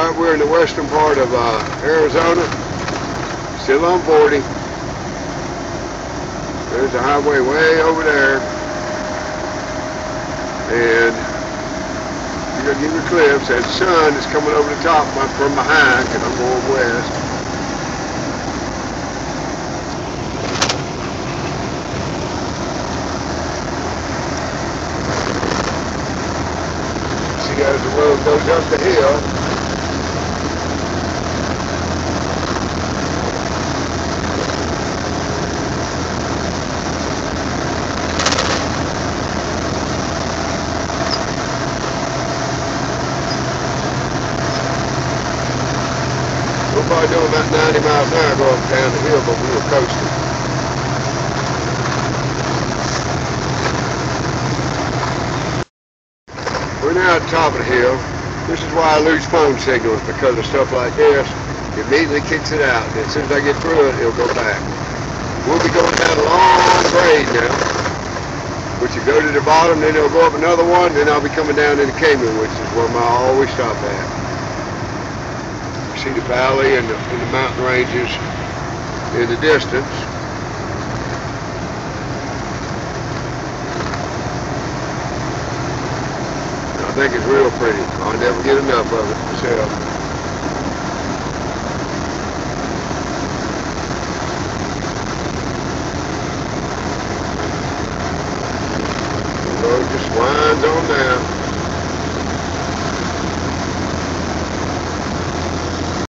Alright, we're in the western part of Arizona, still on 40. There's the highway way over there. And you're going to get the cliffs. That sun is coming over the top from behind because I'm going west. See, as the road goes up the hill, we're probably doing about 90 miles an hour going down the hill, but we were coasting. We're now at the top of the hill. This is why I lose phone signals, because of stuff like this. It immediately kicks it out. And as soon as I get through it, it'll go back. We'll be going down a long grade now, which will go to the bottom, then it'll go up another one, then I'll be coming down in the canyon, which is where I always stop at. See the valley and the mountain ranges in the distance. I think it's real pretty. I'll never get enough of it myself.